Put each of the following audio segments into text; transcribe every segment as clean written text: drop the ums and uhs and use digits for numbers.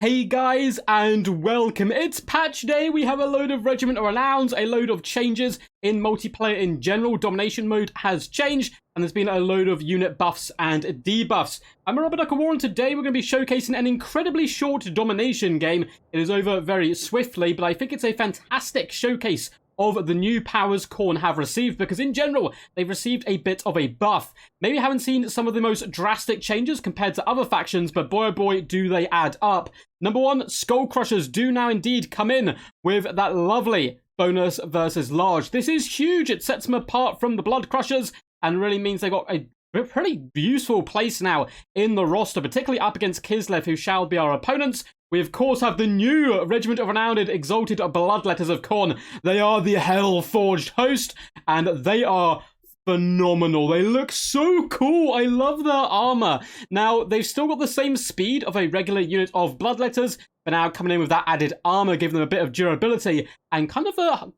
Hey guys, and welcome. It's patch day. We have a load of regiment renowns, a load of changes in multiplayer in general. Domination mode has changed, and there's been a load of unit buffs and debuffs. I'm Robert War, and today we're going to be showcasing an incredibly short domination game. It is over very swiftly, but I think it's a fantastic showcase of the new powers Khorne have received, because in general, they've received a bit of a buff. Maybe haven't seen some of the most drastic changes compared to other factions, but boy oh boy, do they add up. Number one, Skull Crushers do now indeed come in with that lovely bonus versus large. This is huge. It sets them apart from the Blood Crushers and really means they got a pretty useful place now in the roster, particularly up against Kislev, who shall be our opponents. We, of course, have the new Regiment of Renowned Exalted Bloodletters of Khorne. They are the Hell-Forged host, and they are phenomenal. They look so cool. I love their armor. Now, they've still got the same speed of a regular unit of Bloodletters, but now coming in with that added armor, giving them a bit of durability, and kind of a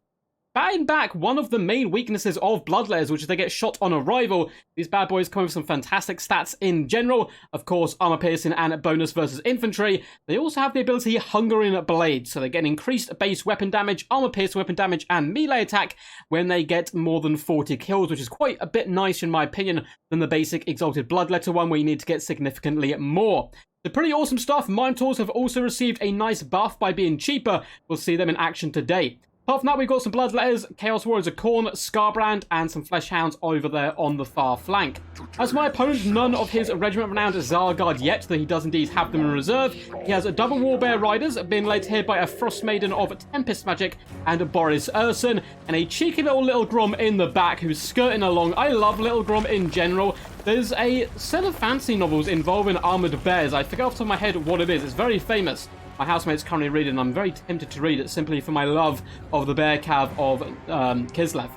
batting back one of the main weaknesses of Bloodletters, which is they get shot on arrival. These bad boys come with some fantastic stats in general. Of course, armor piercing and bonus versus infantry. They also have the ability Hungering Blade, so they get increased base weapon damage, armor piercing weapon damage, and melee attack when they get more than 40 kills, which is quite a bit nicer in my opinion than the basic Exalted Bloodletter one, where you need to get significantly more. The pretty awesome stuff. Minotaurs have also received a nice buff by being cheaper. We'll see them in action today. Apart from that, we've got some Bloodletters, Chaos Warriors of Khorne, Scarbrand, and some Fleshhounds over there on the far flank. As my opponent, none of his Regiment Renowned Zargard yet, though he does indeed have them in reserve. He has a double Warbear Riders, being led here by a Frost Maiden of Tempest Magic and Boris Urson, and a cheeky little Grom in the back who's skirting along. I love Little Grom in general. There's a set of fantasy novels involving armored bears. I forget off the top of my head what it is. It's very famous. My housemate's currently reading, and I'm very tempted to read it simply for my love of the bear cav of Kislev.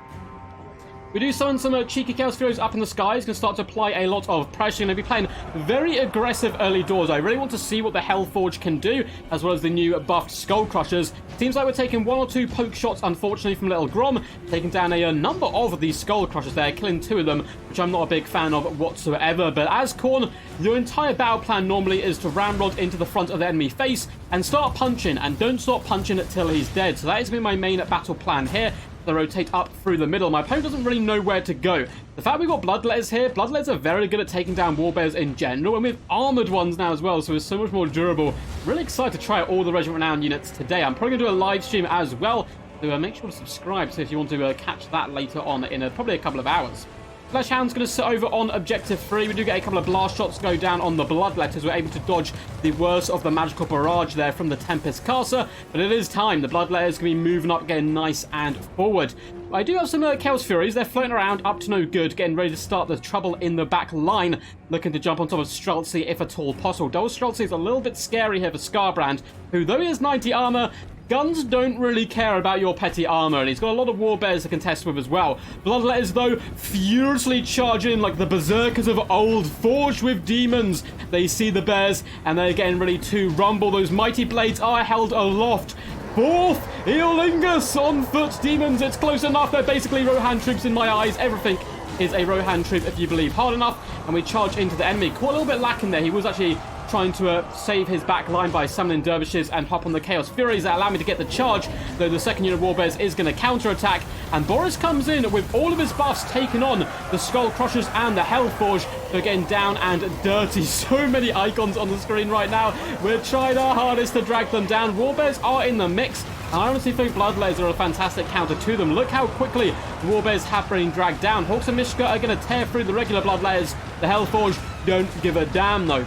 We do summon some cheeky Chaos Furies up in the sky. It's going to start to apply a lot of pressure. Going to be playing very aggressive early doors. I really want to see what the Hellforged can do, as well as the new buffed Skull Crushers. Seems like we're taking one or two poke shots, unfortunately, from Little Grom, taking down a number of these Skull Crushers there, killing two of them, which I'm not a big fan of whatsoever. But as Khorne, your entire battle plan normally is to ramrod into the front of the enemy face and start punching, and don't stop punching until he's dead. So that is going to be my main battle plan here. They rotate up through the middle. My opponent doesn't really know where to go. The fact we've got Bloodletters here, Bloodletters are very good at taking down Warbears in general, and we have armored ones now as well, so it's so much more durable. Really excited to try out all the Regiment Renowned units today. I'm probably going to do a live stream as well, so make sure to subscribe so if you want to catch that later on in probably a couple of hours. Fleshhound's going to sit over on Objective 3. We do get a couple of blast shots go down on the Bloodletters. We're able to dodge the worst of the magical barrage there from the Tempest Caster, but it is time. The Bloodletters can be moving up, getting nice and forward. I do have some Chaos Furies. They're floating around up to no good, getting ready to start the trouble in the back line, looking to jump on top of Streltsy if at all possible. Double Streltsy is a little bit scary here for Scarbrand, who, though he has 90 armor, guns don't really care about your petty armor, and he's got a lot of Warbears to contest with as well. Bloodletters, though, furiously charge in like the berserkers of old, forged with demons. They see the bears, and they're getting ready to rumble. Those mighty blades are held aloft. Fourth, Eolingus on foot, demons. It's close enough. They're basically Rohan troops in my eyes. Everything is a Rohan troop if you believe hard enough, and we charge into the enemy. Caught a little bit lacking there. He was actually trying to save his back line by summoning dervishes and hop on the Chaos Furies that allow me to get the charge, though the second unit of Warbears is going to counter-attack, and Boris comes in with all of his buffs taking on the Skull Crushers and the Hellforged. They're getting down and dirty. So many icons on the screen right now. We're trying our hardest to drag them down. Warbears are in the mix, and I honestly think Bloodletters are a fantastic counter to them. Look how quickly the Warbears have been dragged down. Hawks and Mishka are going to tear through the regular Bloodletters. The Hellforged don't give a damn, though.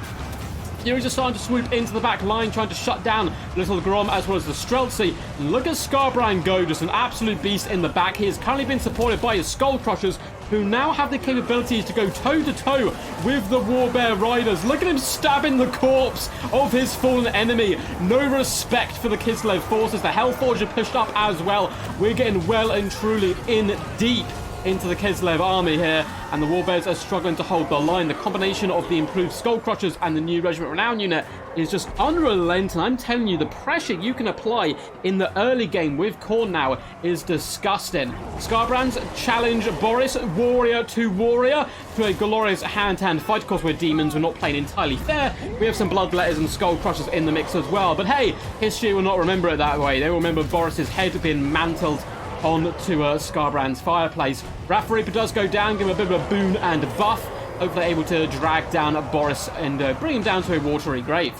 Furies are starting to swoop into the back line, trying to shut down Little Grom as well as the Streltsy. Look at Scarbrand go, just an absolute beast in the back. He has currently been supported by his Skull Crushers, who now have the capabilities to go toe-to-toe with the Warbear Riders. Look at him stabbing the corpse of his fallen enemy. No respect for the Kislev forces. The Hellforged are pushed up as well. We're getting well and truly in deep. into the Kislev army here, and the Warbears are struggling to hold the line. The combination of the improved Skull Crushers and the new Regiment Renown unit is just unrelenting. I'm telling you, the pressure you can apply in the early game with Khorne now is disgusting. Skarbrands challenge Boris, warrior to warrior, to a glorious hand-to-hand fight. Of course, we're demons, we're not playing entirely fair. We have some Bloodletters and Skull Crushers in the mix as well. But hey, history will not remember it that way. They will remember Boris's head being mantled onto Skarbrand's fireplace. Wrath Reaper does go down, give him a bit of a boon and buff. Hopefully able to drag down Boris and bring him down to a watery grave.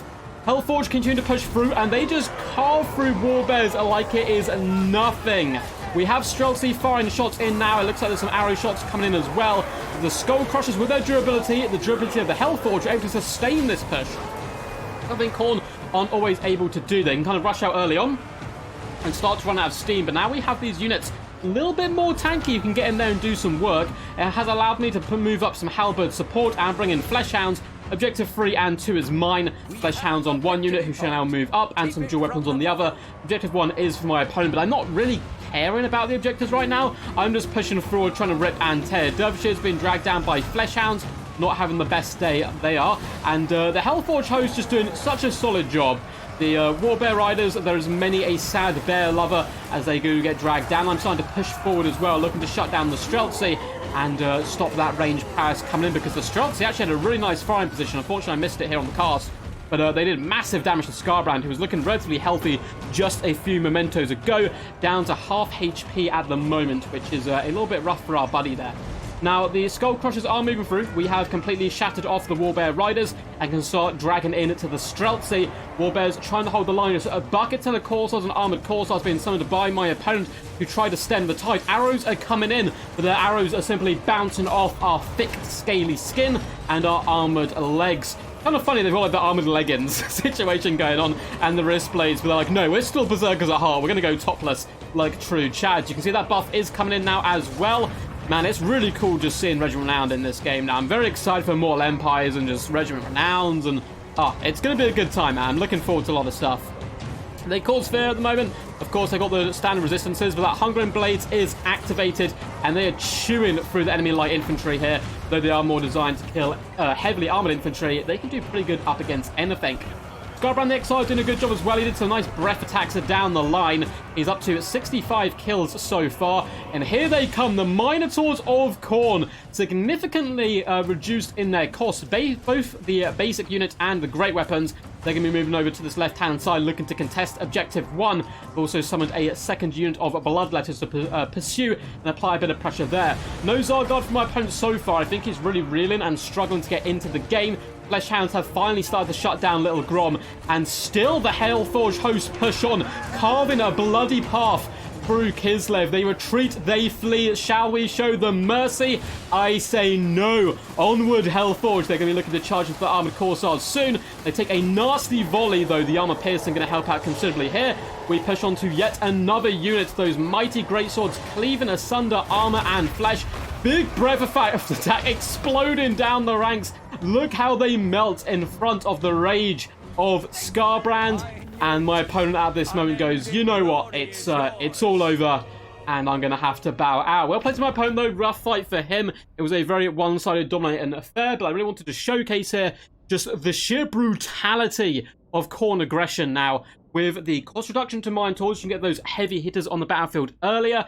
HELLFORGED continue to push through, and they just carve through Warbears like it is nothing. We have Streltsy firing shots in now. It looks like there's some arrow shots coming in as well. The Skull Crushers, with their durability, the durability of the HELLFORGED, are able to sustain this push. I think Khorne aren't always able to do. They can kind of rush out early on and start to run out of steam, but now we have these units a little bit more tanky. You can get in there and do some work. It has allowed me to move up some halberd support and bring in Fleshhounds. Objective 3 and 2 is mine. Fleshhounds on one unit, who shall now move up, and some dual weapons on the other. Objective 1 is for my opponent, but I'm not really caring about the objectives right now. I'm just pushing forward, trying to rip and tear. Derbyshires being dragged down by Fleshhounds, not having the best day they are, and the HELLFORGED host just doing such a solid job. The Warbear Riders, there's many a sad bear lover as they do get dragged down. I'm starting to push forward as well, looking to shut down the Streltsy and stop that ranged Paris coming in, because the Streltsy actually had a really nice firing position. Unfortunately, I missed it here on the cast. But they did massive damage to Skarbrand, who was looking relatively healthy just a few mementos ago, down to half HP at the moment, which is a little bit rough for our buddy there. Now, the Skull Crushers are moving through. We have completely shattered off the Warbear Riders and can start dragging in to the Streltsy. Warbears trying to hold the line. A bucket ton of Corsairs and armored Corsairs being summoned by my opponent, who tried to stem the tide. Arrows are coming in, but the arrows are simply bouncing off our thick, scaly skin and our armored legs. Kind of funny, they've got like the armored leggings situation going on and the wrist blades, but they're like, no, we're still berserkers at heart. We're going to go topless like true Chads. You can see that buff is coming in now as well. Man, it's really cool just seeing Regiment Renowned in this game now. I'm very excited for Mortal Empires and just Regiment Renowns, and it's going to be a good time, man. I'm looking forward to a lot of stuff. They cause fear at the moment. Of course, they got the standard resistances, but that Hungering Blades is activated, and they are chewing through the enemy light infantry here. Though they are more designed to kill heavily armored infantry, they can do pretty good up against anything. Skarbrand the Exile is doing a good job as well. He did some nice breath attacks down the line. He's up to 65 kills so far. And here they come, the Minotaurs of Khorne. Significantly reduced in their cost. Both the basic unit and the great weapons. They're going to be moving over to this left-hand side, looking to contest Objective 1. They've also summoned a second unit of Bloodletters to pursue and apply a bit of pressure there. No Zargard for my opponent so far. I think he's really reeling and struggling to get into the game. Fleshhounds have finally started to shut down Little Grom, and still the HELLFORGED hosts push on, carving a bloody path through Kislev. They retreat, they flee. Shall we show them mercy? I say no. Onward, HELLFORGED. They're going to be looking to charge into the armored Corsairs soon. They take a nasty volley, though. The armor piercing going to help out considerably here. We push on to yet another unit. Those mighty greatswords cleaving asunder armor and flesh. Big breath of attack exploding down the ranks. Look how they melt in front of the rage of Skarbrand. And my opponent at this moment goes, you know what, it's all over, and I'm going to have to bow out. Well played to my opponent, though. Rough fight for him. It was a very one-sided dominating affair, but I really wanted to showcase here just the sheer brutality of Khorne aggression now. With the cost reduction to Minotaurs, you can get those heavy hitters on the battlefield earlier.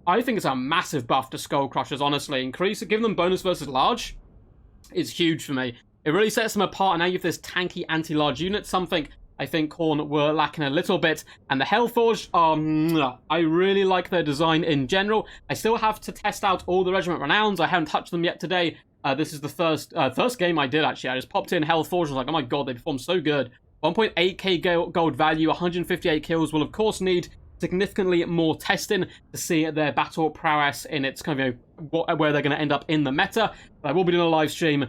I think it's a massive buff to Skull Crushers, honestly. Giving them bonus versus large is huge for me. It really sets them apart, and now you have this tanky anti-large unit, something I think Khorne were lacking a little bit. And the HELLFORGED, I really like their design in general. I still have to test out all the Regiment Renowns. I haven't touched them yet today. This is the first game I did, actually. I just popped in HELLFORGED. I was like, oh my god, they perform so good. 1.8k gold value, 158 kills. Will, of course, need significantly more testing to see their battle prowess in its kind of, where they're going to end up in the meta. But I will be doing a live stream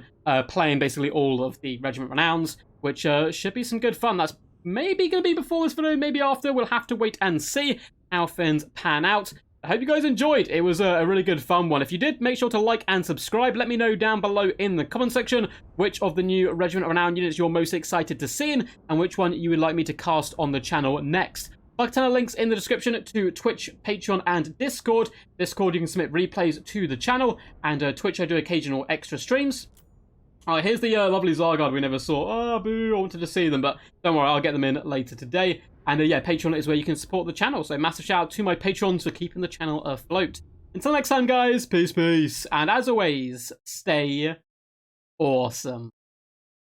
playing basically all of the Regiment Renowns, which should be some good fun. That's maybe going to be before this video, maybe after. We'll have to wait and see how things pan out. I hope you guys enjoyed. It was a really good fun one. If you did, make sure to like and subscribe. Let me know down below in the comment section which of the new Regiment Renown units you're most excited to see and which one you would like me to cast on the channel next. Fuck ton of links in the description to Twitch, Patreon, and Discord. Discord, you can submit replays to the channel, and Twitch, I do occasional extra streams. Alright, here's the lovely Zargard we never saw. Oh, boo, I wanted to see them, but don't worry, I'll get them in later today. And yeah, Patreon is where you can support the channel, so massive shout out to my patrons for keeping the channel afloat. Until next time, guys, peace, peace, and as always, stay awesome.